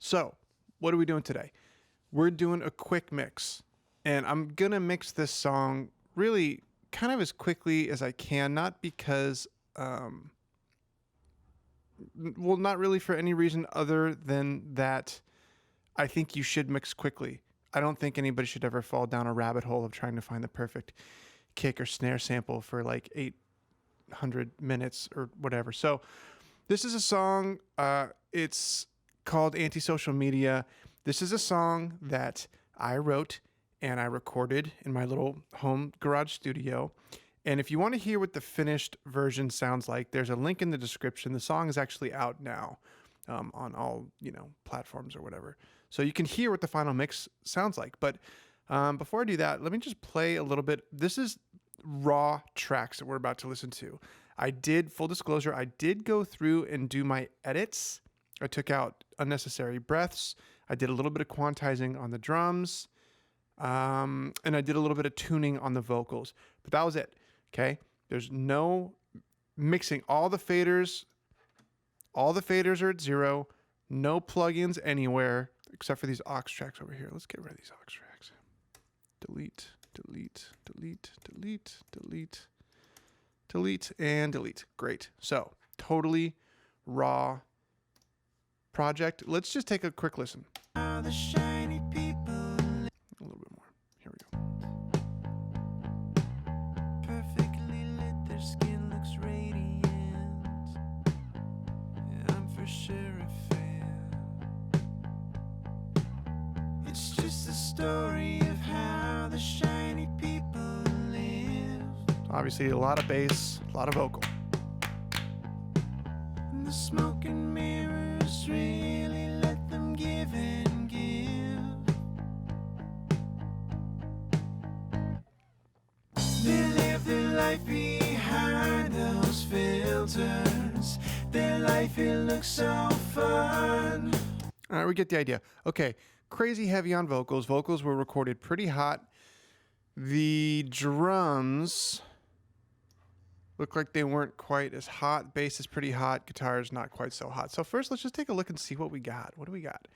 So, what are we doing today? We're doing a quick mix, and I'm gonna mix this song really kind of as quickly as I can, not because, well, not really for any reason other than that I think you should mix quickly. I don't think anybody should ever fall down a rabbit hole of trying to find the perfect kick or snare sample for like 800 minutes or whatever. So, this is a song. It's called Antisocial Media. This is a song that I wrote and I recorded in my little home garage studio. And if you want to hear what the finished version sounds like, there's a link in the description. The song is actually out now on all, platforms or whatever. So you can hear what the final mix sounds like. But before I do that, let me just play a little bit. This is raw tracks that we're about to listen to. Full disclosure, I did go through and do my edits. I took out unnecessary breaths. I did a little bit of quantizing on the drums. And I did a little bit of tuning on the vocals. But that was it. Okay? There's no mixing. All the faders are at 0. No plugins anywhere except for these aux tracks over here. Let's get rid of these aux tracks. Delete, delete, delete, delete, delete, delete, and delete. Great. So, totally raw project. Let's just take a quick listen. A little bit more. Here we go. Perfectly lit, their skin looks radiant. I'm for sure a fan. It's just the story of how the shiny people live. Obviously, a lot of bass, a lot of vocal. And the smoke and mirrors really let them give and give. They live their life behind those filters. Their life, it looks so fun. All right, we get the idea. Okay, crazy heavy on vocals. Vocals were recorded pretty hot. The drums look like they weren't quite as hot. Bass is pretty hot. Guitar is not quite so hot. So first, let's just take a look and see what we got. What do we got?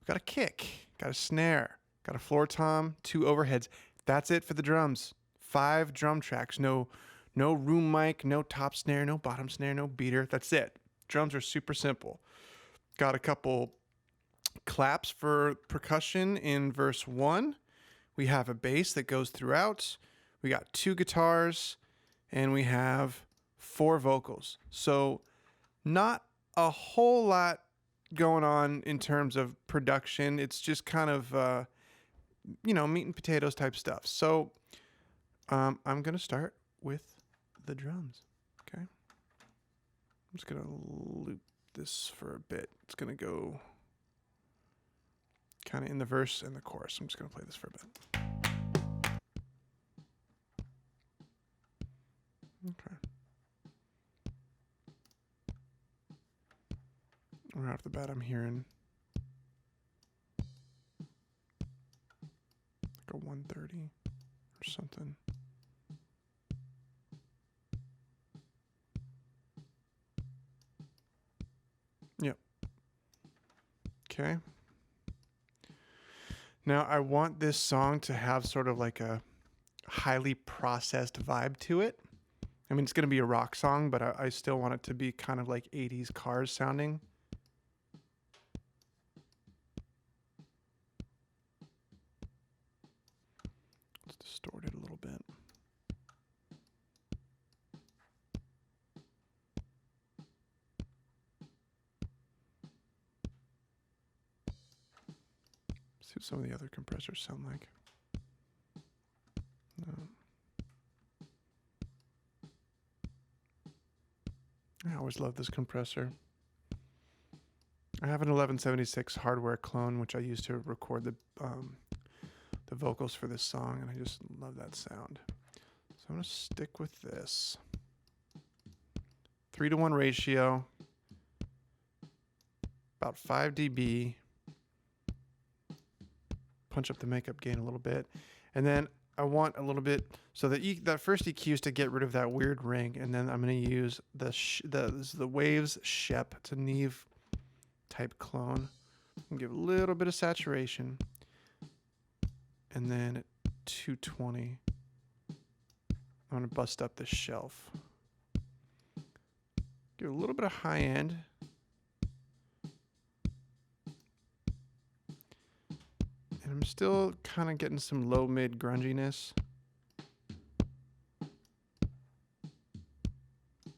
We got a kick, got a snare, got a floor tom, 2 overheads. That's it for the drums. 5 drum tracks. No room mic, no top snare, no bottom snare, no beater. That's it. Drums are super simple. Got a couple claps for percussion in verse 1. We have a bass that goes throughout. We got 2 guitars, and we have 4 vocals. So not a whole lot going on in terms of production. It's just kind of, meat and potatoes type stuff. So I'm going to start with the drums. Okay. I'm just going to loop this for a bit. It's going to go kind of in the verse and the chorus. I'm just going to play this for a bit. Okay. Right off the bat, I'm hearing like a 130 or something. Yep. Okay. Now, I want this song to have sort of like a highly processed vibe to it. I mean, it's going to be a rock song, but I still want it to be kind of like 80s Cars sounding. Let's distort it a little bit. See what some of the other compressors sound like. No. I always love this compressor. I have an 1176 hardware clone, which I use to record the vocals for this song, and I just love that sound. So I'm going to stick with this. 3-to-1 ratio, about 5 dB. Punch up the makeup gain a little bit, and then I want a little bit, so that first EQ is to get rid of that weird ring, and then I'm going to use the Waves Shep. It's a Neve type clone. And give a little bit of saturation. And then at 220, I'm going to bust up this shelf. Give a little bit of high end. And I'm still kind of getting some low mid grunginess.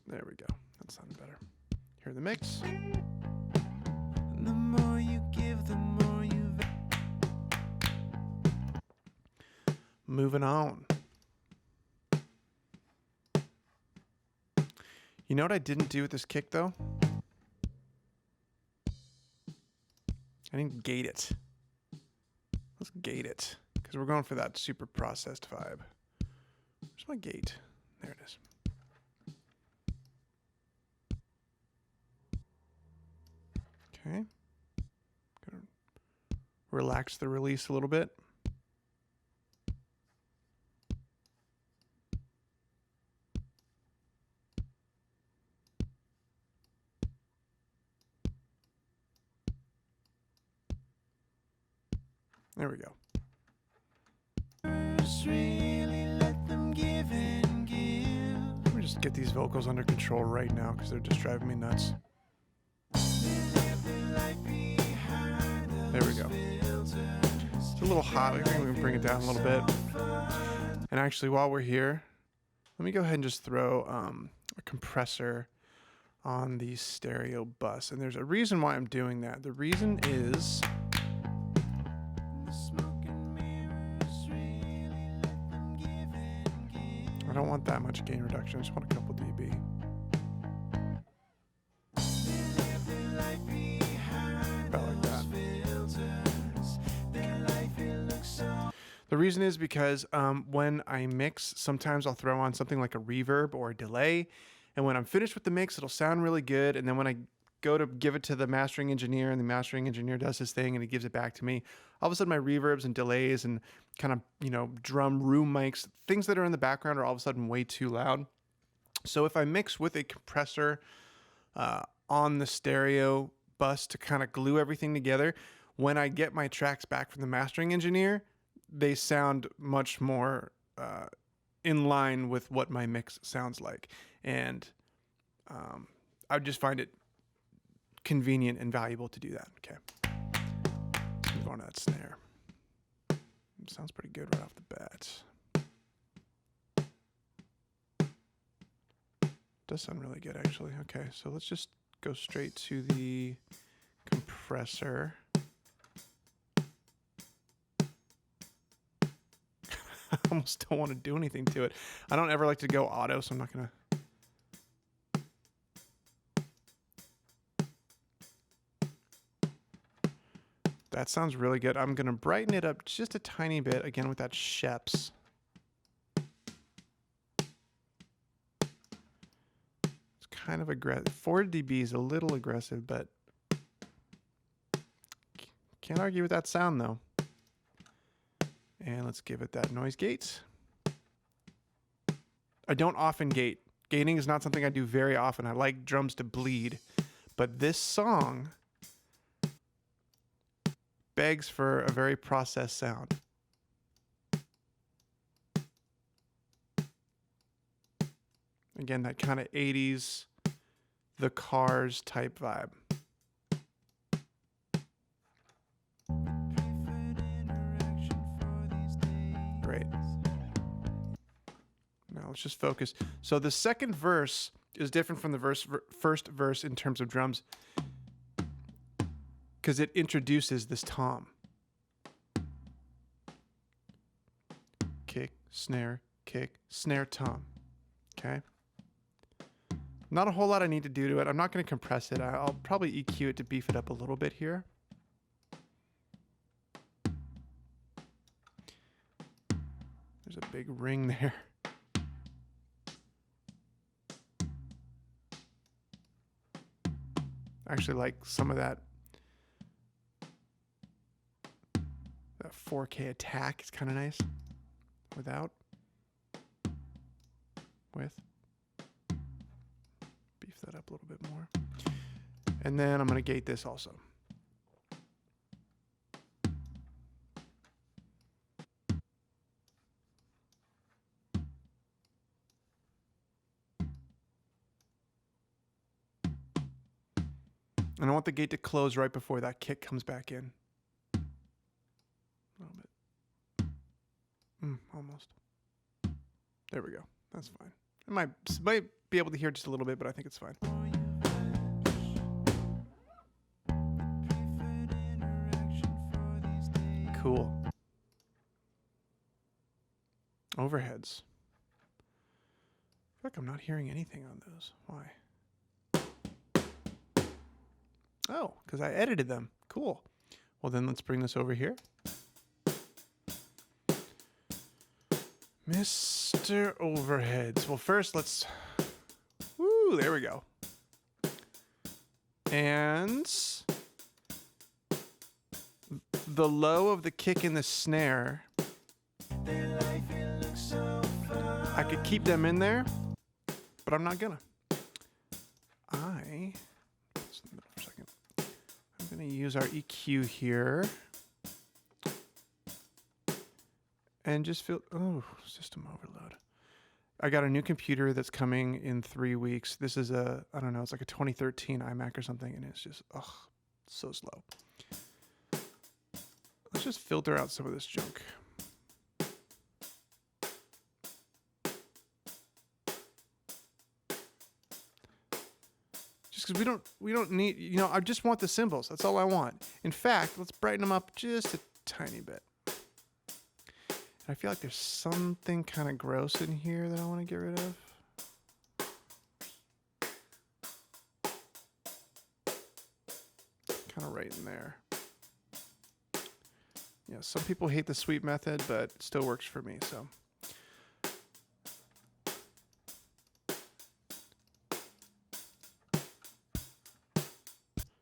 There we go. That sounded better. Hear the mix. The more you give, the more you Moving on. You know what I didn't do with this kick though? I didn't gate it. Let's gate it because we're going for that super processed vibe. Where's my gate? There it is. Okay. Gonna relax the release a little bit. There we go. really let them give and give. Let me just get these vocals under control right now because they're just driving me nuts. There we go. It's a little hot. I think we can bring it down a little bit. And actually, while we're here, let me go ahead and just throw a compressor on the stereo bus. And there's a reason why I'm doing that. The reason is I don't want that much gain reduction. I just want a couple dB. About like that. The reason is because when I mix, sometimes I'll throw on something like a reverb or a delay. And when I'm finished with the mix, it'll sound really good. And then when I go to give it to the mastering engineer and the mastering engineer does his thing and he gives it back to me, all of a sudden my reverbs and delays and kind of, you know, drum room mics, things that are in the background are all of a sudden way too loud. So if I mix with a compressor on the stereo bus to kind of glue everything together, when I get my tracks back from the mastering engineer, they sound much more in line with what my mix sounds like. And I just find it convenient and valuable to do that. Okay. Let's move on to that snare. It sounds pretty good right off the bat. Does sound really good, actually. Okay, so let's just go straight to the compressor. I almost don't want to do anything to it. I don't ever like to go auto, so I'm not going to. That sounds really good. I'm going to brighten it up just a tiny bit, again, with that Sheps. It's kind of aggressive. 4 dB is a little aggressive, but can't argue with that sound, though. And let's give it that noise gate. I don't often gate. Gating is not something I do very often. I like drums to bleed. But this song begs for a very processed sound. Again, that kind of 80s, The Cars type vibe. Great. Now let's just focus. So the second verse is different from the first verse in terms of drums, because it introduces this tom. Kick, snare, tom. Okay? Not a whole lot I need to do to it. I'm not going to compress it. I'll probably EQ it to beef it up a little bit here. There's a big ring there. I actually like some of that 4K attack. It's kind of nice. Without. With. Beef that up a little bit more. And then I'm going to gate this also. And I want the gate to close right before that kick comes back in. A little bit. Almost. There we go. That's fine. I might be able to hear just a little bit, but I think it's fine. Cool. Overheads. I feel like I'm not hearing anything on those. Why? Oh, because I edited them. Cool. Well, then let's bring this over here. Mr. Overheads. Well, first let's... Woo, there we go. And the low of the kick and the snare, I could keep them in there, but I'm not gonna. I'm gonna use our EQ here and just feel, oh, system overload. I got a new computer that's coming in 3 weeks. This is I don't know, it's like a 2013 iMac or something, and it's just, so slow. Let's just filter out some of this junk. Just because we don't need, I just want the cymbals. That's all I want. In fact, let's brighten them up just a tiny bit. I feel like there's something kind of gross in here that I want to get rid of. Kind of right in there. Yeah, some people hate the sweep method, but it still works for me, so.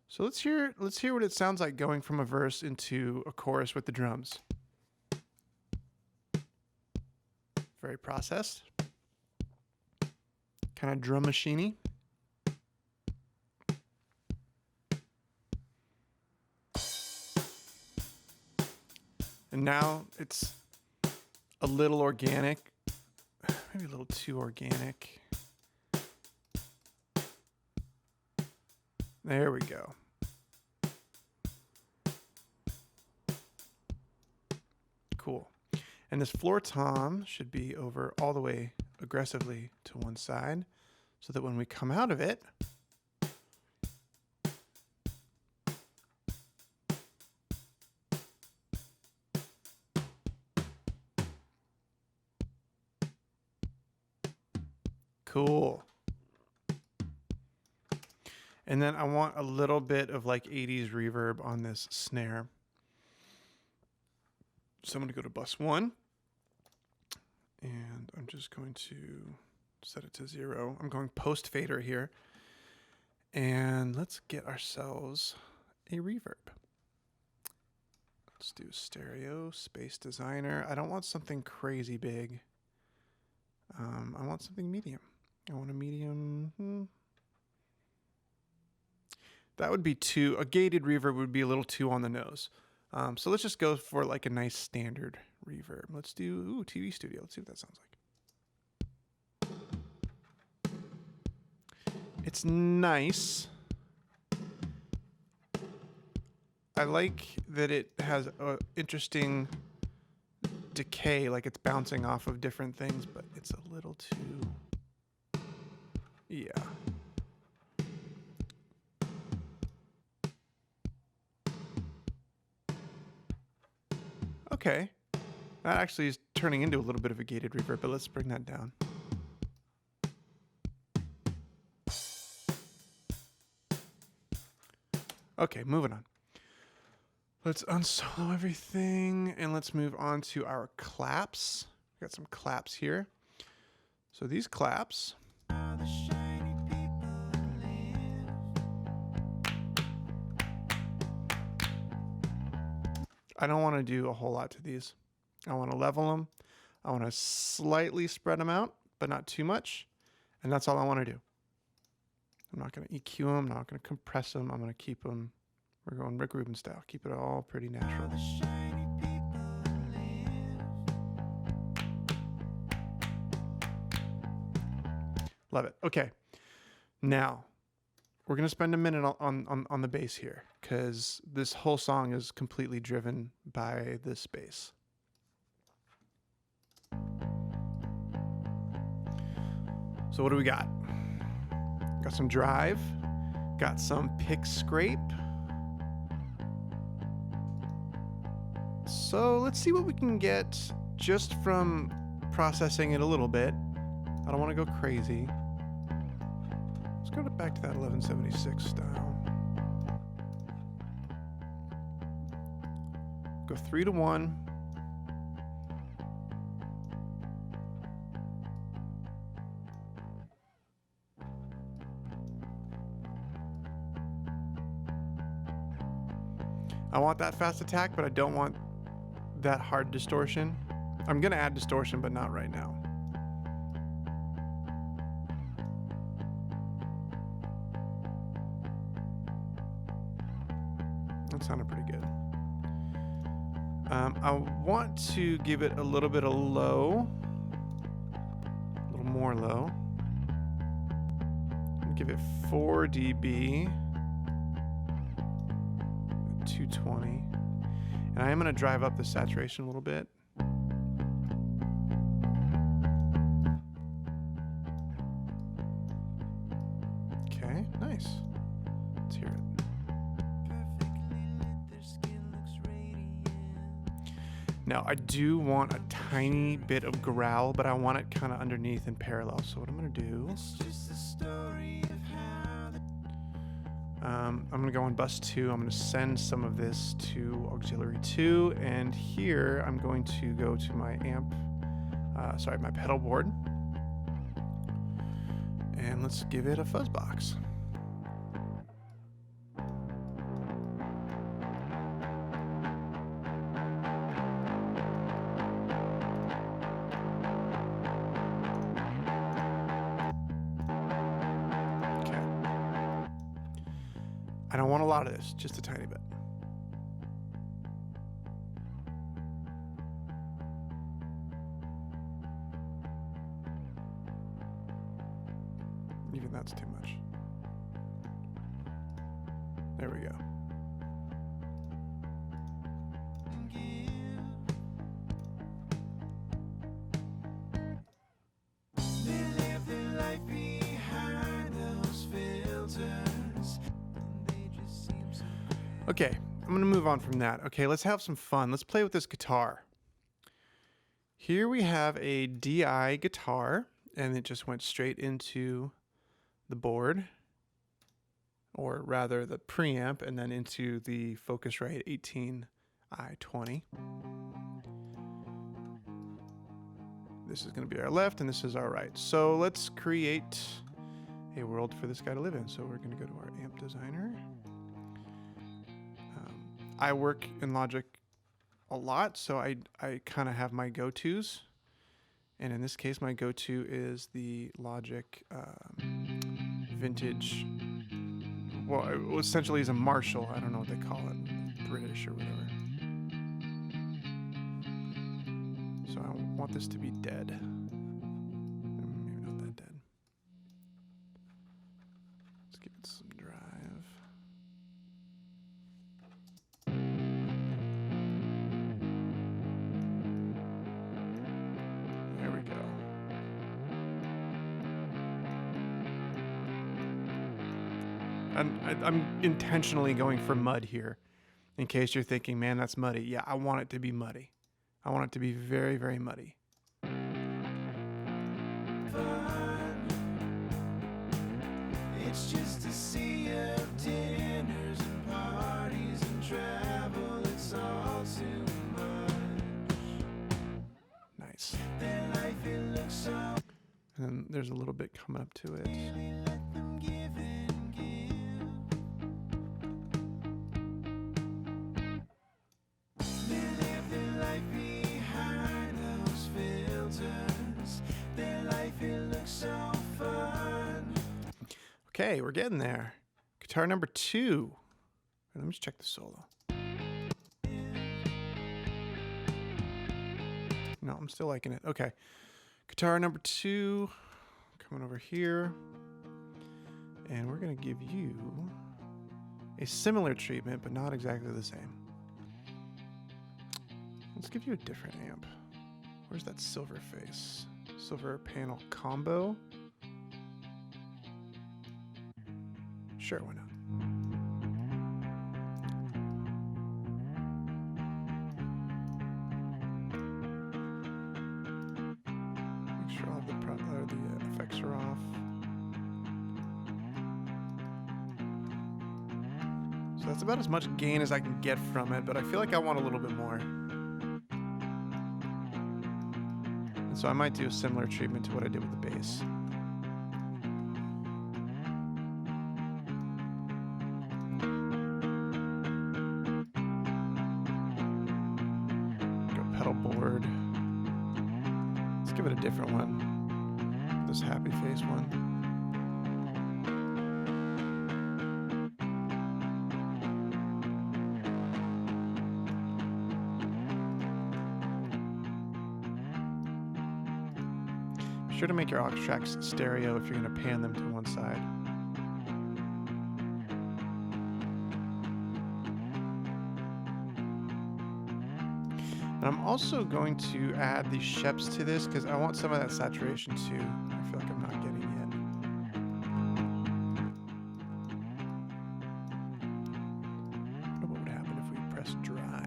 So let's hear what it sounds like going from a verse into a chorus with the drums. Very processed. Kind of drum machine-y. And now it's a little organic. Maybe a little too organic. There we go. Cool. And this floor tom should be over all the way aggressively to one side so that when we come out of it, cool. And then I want a little bit of like 80s reverb on this snare. So I'm going to go to bus 1. And I'm just going to set it to 0. I'm going post fader here. And let's get ourselves a reverb. Let's do stereo, space designer. I don't want something crazy big. I want something medium. I want a medium. That would be too, a gated reverb would be a little too on the nose. So let's just go for like a nice standard reverb. Let's do, TV Studio. Let's see what that sounds like. It's nice. I like that it has an interesting decay, like it's bouncing off of different things, but it's a little too, yeah. Okay, that actually is turning into a little bit of a gated reverb, but let's bring that down. Okay, moving on. Let's unsolo everything and let's move on to our claps. We got some claps here. So these claps. I don't want to do a whole lot to these. I want to level them. I want to slightly spread them out, but not too much. And that's all I want to do. I'm not going to EQ them. I'm not going to compress them. I'm going to keep them. We're going Rick Rubin style. Keep it all pretty natural. Love it. Okay. Now, we're gonna spend a minute on the bass here, because this whole song is completely driven by this bass. So what do we got? Got some drive, got some pick scrape. So let's see what we can get just from processing it a little bit. I don't want to go crazy. Let's go back to that 1176 style. Go 3-to-1. I want that fast attack, but I don't want that hard distortion. I'm gonna add distortion, but not right now. That sounded pretty good. I want to give it a little bit of low, a little more low. Give it 4 dB. 220, and I am going to drive up the saturation a little bit. Okay, nice. Let's hear it. Now I do want a tiny bit of growl, but I want it kind of underneath and parallel. So what I'm going to do, I'm going to go on bus 2. I'm going to send some of this to auxiliary 2, and here I'm going to go to my amp, my pedal board, and let's give it a fuzz box. I don't want a lot of this, just a tiny bit. Even that's too much. There we go. Okay, I'm gonna move on from that. Okay, let's have some fun. Let's play with this guitar. Here we have a DI guitar, and it just went straight into the board, or rather the preamp, and then into the Focusrite 18i20. This is gonna be our left, and this is our right. So let's create a world for this guy to live in. So we're gonna go to our amp designer. I work in Logic a lot, so I kind of have my go-tos. And in this case, my go-to is the Logic vintage, well, it essentially is a Marshall. I don't know what they call it, British or whatever. So I want this to be dead. Maybe not that dead. Let's give it some drive. There we go. I'm intentionally going for mud here, in case you're thinking, man, that's muddy. Yeah, I want it to be muddy. I want it to be very, very muddy. It's just a sea of dinners and parties and travel. It's all too much. Nice. Their life, it looks so. And then there's a little bit coming up to it. Let them give and give. They live their life behind those filters. Their life, it looks so fun. Okay, we're getting there. Guitar number 2. Let me just check the solo. No, I'm still liking it. Okay. Guitar number 2. Coming over here. And we're going to give you a similar treatment, but not exactly the same. Let's give you a different amp. Where's that silver face? Silver panel combo? Sure, why not? Make sure all the effects are off. So that's about as much gain as I can get from it, but I feel like I want a little bit more. And so I might do a similar treatment to what I did with the bass. Go pedal board. Let's give it a different one. This happy face one. Be sure to make your aux tracks stereo if you're going to pan them to one side. And I'm also going to add the sheps to this because I want some of that saturation too. I feel like I'm not getting yet. I wonder what would happen if we press drive.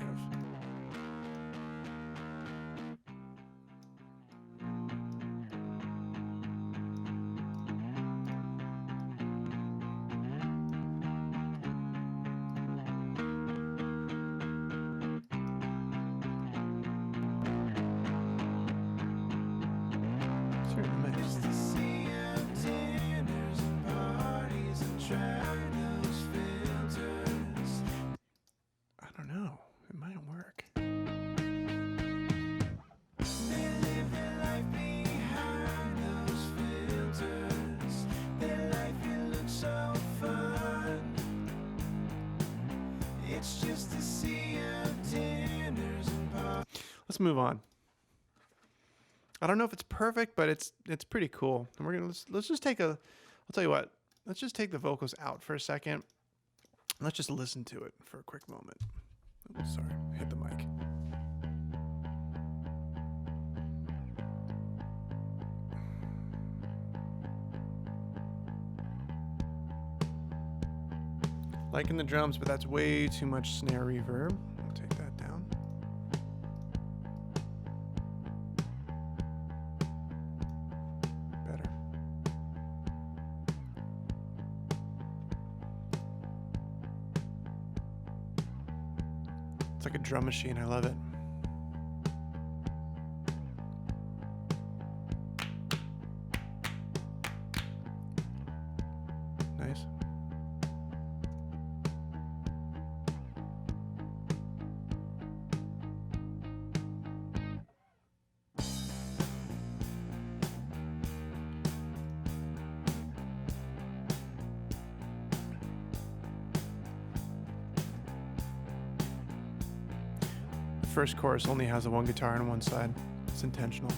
I don't know. It might work. Let's move on. I don't know if it's perfect, but it's pretty cool. And we're gonna let's just take a. I'll tell you what. Let's just take the vocals out for a second. Let's just listen to it for a quick moment. Oh, sorry, hit the mic. Liking the drums, but that's way too much snare reverb. I'll take that down. Better. It's like a drum machine. I love it. Nice. First chorus only has the one guitar on one side. It's intentional.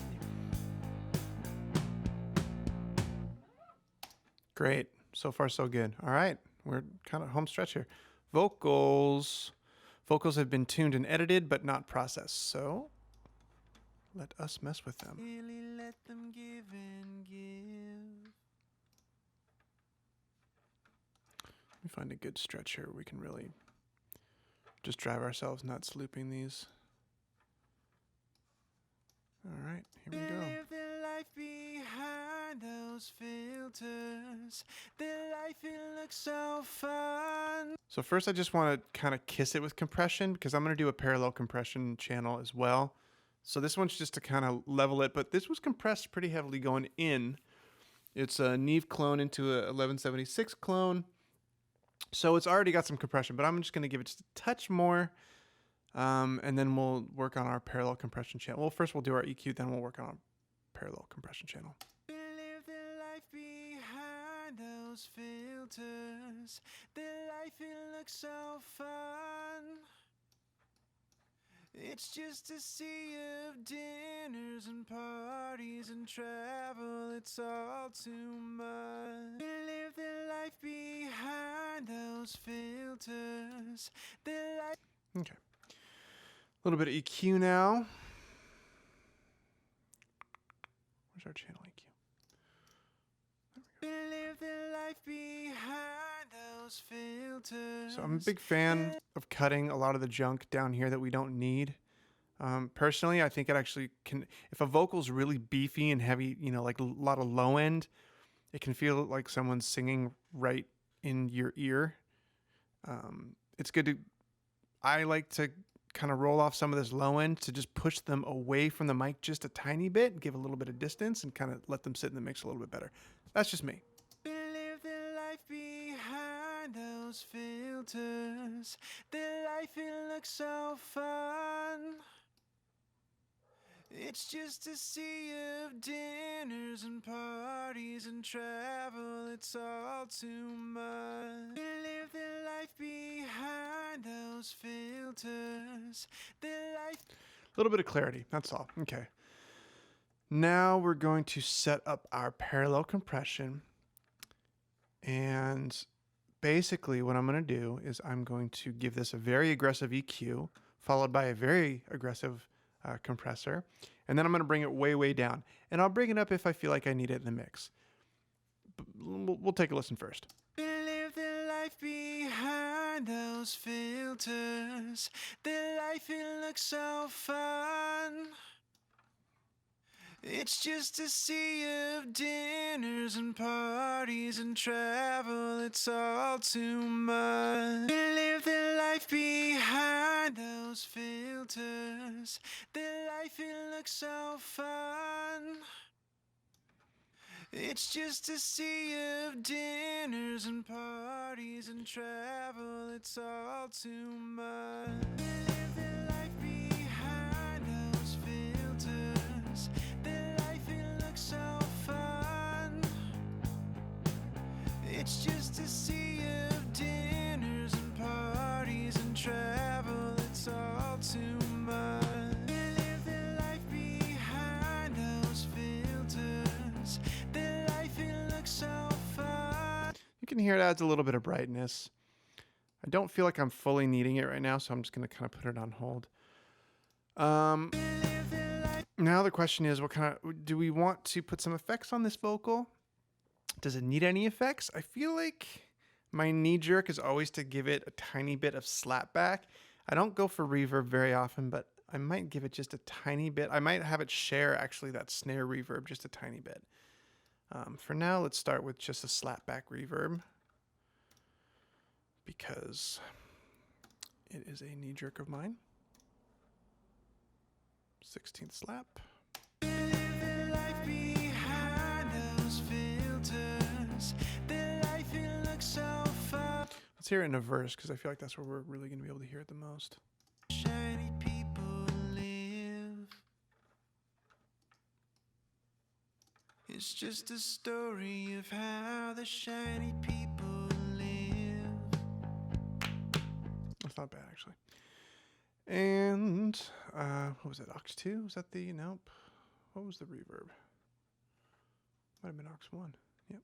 Great. So far, so good. All right. We're kind of home stretch here. Vocals. Vocals have been tuned and edited, but not processed. So let us mess with them. Really let them give and give. Let me find a good stretch here where we can really just drive ourselves nuts looping these. All right, here we go. Live their life behind those filters. Their life, it looks so fun. So first I just want to kind of kiss it with compression because I'm going to do a parallel compression channel as well. So this one's just to kind of level it, but this was compressed pretty heavily going in. It's a Neve clone into a 1176 clone. So it's already got some compression, but I'm just going to give it just a touch more. And then we'll work on our parallel compression channel. Well, first we'll do our EQ, then we'll work on our parallel compression channel. Live their life behind those filters. Their life, it looks so fun. It's just a sea of dinners and parties and travel. It's all too much. We live the life behind those filters. Okay. A little bit of EQ now. Where's our channel EQ? We live the life behind those filters. So I'm a big fan of cutting a lot of the junk down here that we don't need. Personally, I think it actually can, if a vocal's really beefy and heavy, you know, like a lot of low end, it can feel like someone's singing right in your ear. It's good to, I like to kind of roll off some of this low end to just push them away from the mic just a tiny bit, give a little bit of distance and kind of let them sit in the mix a little bit better. That's just me. We live the life behind those filters. The life, it looks so fun. It's just a sea of dinners and parties and travel. It's all too much. We live the life behind those filters. The life. A little bit of clarity. That's all. Okay. Now we're going to set up our parallel compression. And basically what I'm going to do is I'm going to give this a very aggressive EQ followed by a very aggressive compressor. And then I'm going to bring it way, way down. And I'll bring it up if I feel like I need it in the mix. We'll take a listen first. We live the life behind those filters. The life, it looks so fun. It's just a sea of dinners and parties and travel. It's all too much. We live the life behind those filters. The life, it looks so fun. It's just a sea of dinners and parties and travel. It's all too much. We live the life behind those filters. The life, it looks so fun. It's just a sea of dinners and parties and travel. It's all too much. We live the life behind those filters. The life, it looks so fun. You can hear it adds a little bit of brightness. I don't feel like I'm fully needing it right now, so I'm just going to kind of put it on hold. Now the question is, what kind of, do we want to put some effects on this vocal? Does it need any effects? I feel like my knee jerk is always to give it a tiny bit of slap back. I don't go for reverb very often, but I might give it just a tiny bit. I might have it share actually that snare reverb just a tiny bit. For now, let's start with just a slap back reverb because it is a knee jerk of mine. 16th slap. We live the life behind those filters. The life, it looks so fun. Let's hear it in a verse because I feel like that's where we're really going to be able to hear it the most. Shiny people live. It's just a story of how the shiny people live. That's not bad actually. And what was it? Aux 2? Was that the, nope. What was the reverb? Might have been Aux 1. Yep.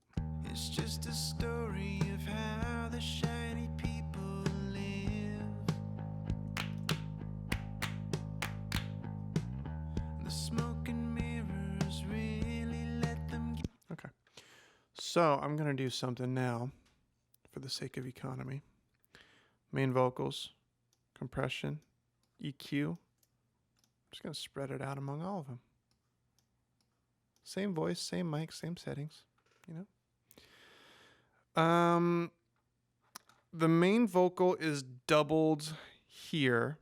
It's just a story of how the shiny people live. The smoke and mirrors really let them get. Okay. So I'm going to do something now for the sake of economy. Main vocals, compression, EQ. I'm just going to spread it out among all of them. Same voice, same mic, same settings, you know. The main vocal is doubled here,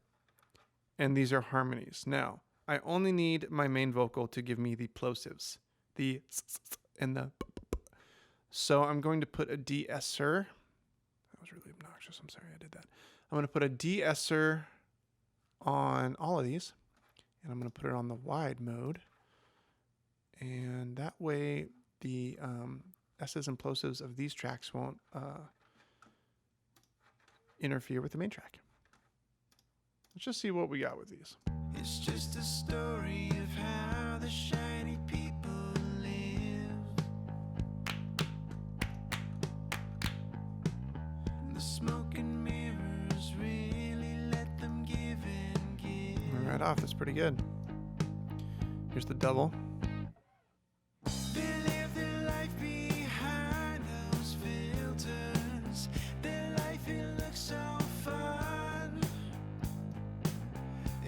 and these are harmonies. Now, I only need my main vocal to give me the plosives, the and the. So I'm going to put a de-esser. That was really obnoxious. I'm sorry I did that. I'm going to put a de-esser on all of these, and I'm going to put it on the wide mode, and that way the S's and plosives of these tracks won't interfere with the main track. Let's just see what we got with these. a story of how the shiny people live. The smoke and mirrors really let them give and give. Right off, that's pretty good. Here's the double. They live their life behind those filters. Their life, it looks so fun.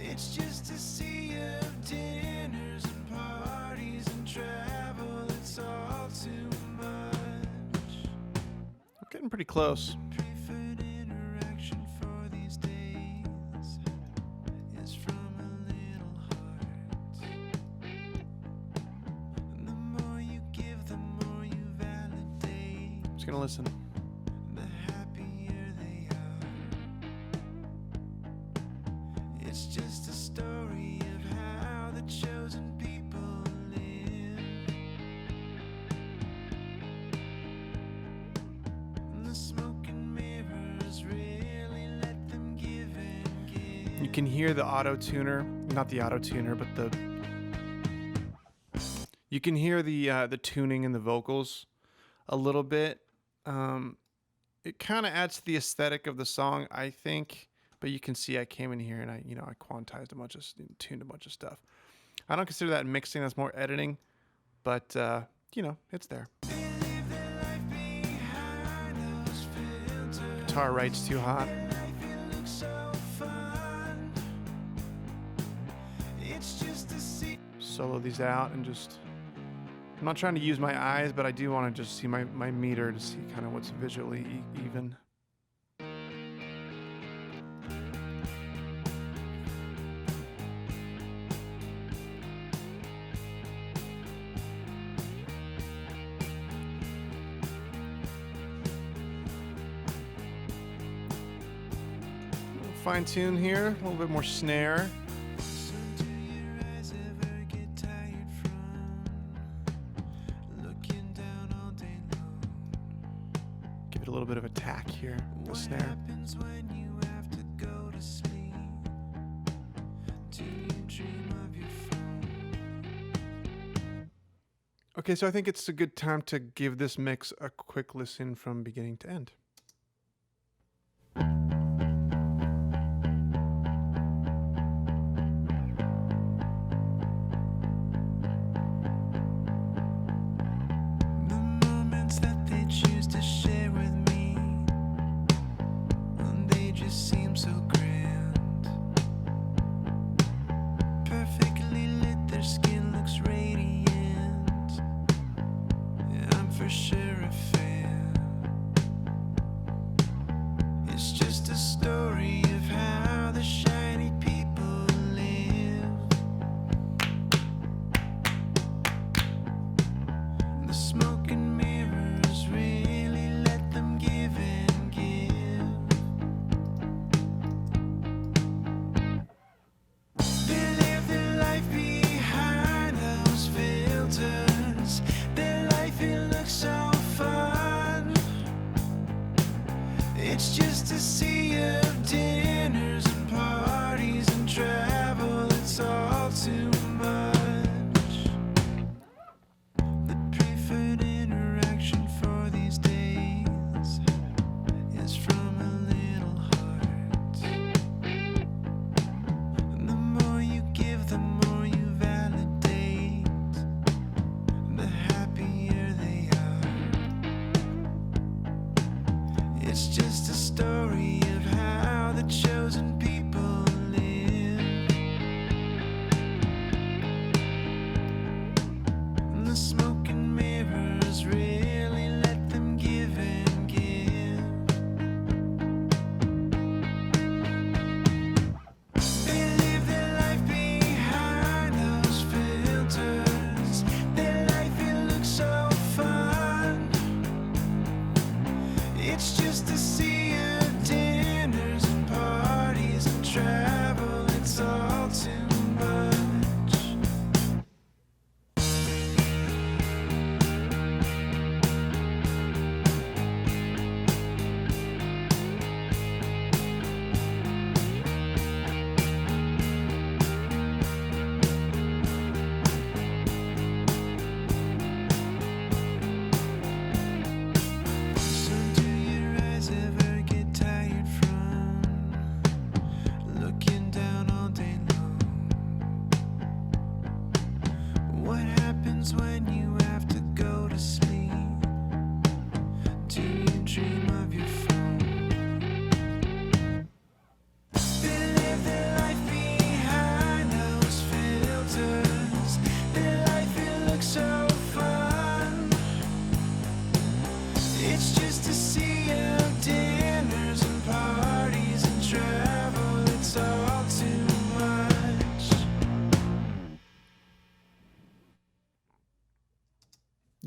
It's just a sea of dinners and parties and travel. It's all too much. I'm getting pretty close. Preferred interaction for these days is from a little heart. And the more you give, the more you validate. Just gonna listen. The happier they are. It's just a story of how the chosen people live. And the smoke and mirrors really let them give and give. You can hear the auto tuner, not the auto tuner, but you can hear the tuning in the vocals a little bit. It kind of adds to the aesthetic of the song, I think. But you can see I came in here and I quantized tuned a bunch of stuff. I don't consider that mixing. That's more editing. But it's there. They live their life behind those filters. Guitar writes too hot. Life, it looks so fun. It's just a sea. Solo these out and just. I'm not trying to use my eyes, but I do want to just see my meter to see kind of what's visually even. Fine tune here, a little bit more snare. So do your eyes ever get tired from looking down all day long? Give it a little bit of attack here, the What snare. happens when you have to go to sleep? Do you dream of your phone? Okay, so I think it's a good time to give this mix a quick listen from beginning to end. The moments that they choose to share with me, they just seem so grand. Perfectly lit, their skin looks radiant. Yeah, I'm for sure a fan. It's just a story of how the shiny people live. The smoke and mirrors really let them give and give. They live their life behind those filters. Their life, it looks so fun.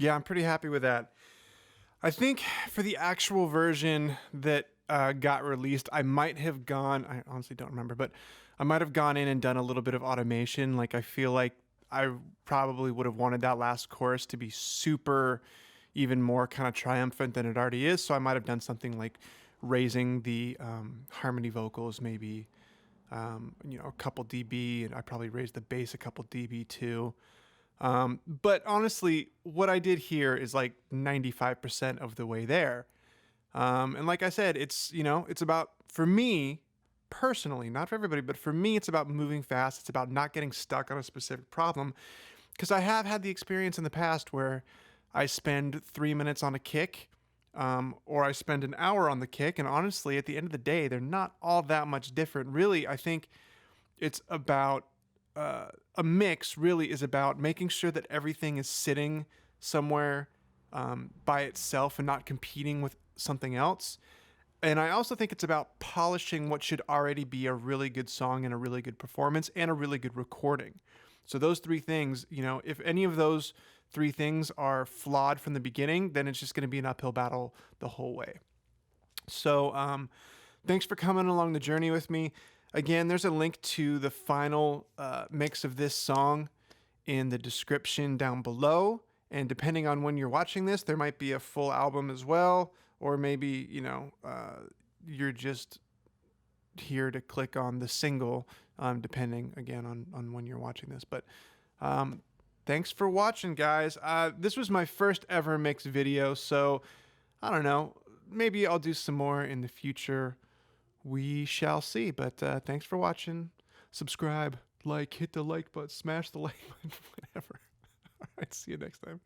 Yeah, I'm pretty happy with that. I think for the actual version that got released, I might have gone, I honestly don't remember, but I might have gone in and done a little bit of automation. Like, I feel like I probably would have wanted that last chorus to be super, even more kind of triumphant than it already is. So I might have done something like raising the harmony vocals, maybe, a couple dB, and I probably raised the bass a couple dB too. But honestly, what I did here is like 95% of the way there. And like I said, it's about, for me personally, not for everybody, but for me, it's about moving fast. It's about not getting stuck on a specific problem. Because I have had the experience in the past where I spend 3 minutes on a kick, or I spend an hour on the kick. And honestly, at the end of the day, they're not all that much different. Really, I think it's about a mix really is about making sure that everything is sitting somewhere by itself and not competing with something else. And I also think it's about polishing what should already be a really good song and a really good performance and a really good recording. So those three things, if any of those three things are flawed from the beginning, then it's just going to be an uphill battle the whole way. So thanks for coming along the journey with me. Again, there's a link to the final mix of this song in the description down below. And depending on when you're watching this, there might be a full album as well. Or maybe, you're just here to click on the single, depending, again, on when you're watching this. But thanks for watching, guys. This was my first ever mix video, so I don't know. Maybe I'll do some more in the future. We shall see. But thanks for watching. Subscribe, hit the like button, smash the like button, whatever. All right, see you next time.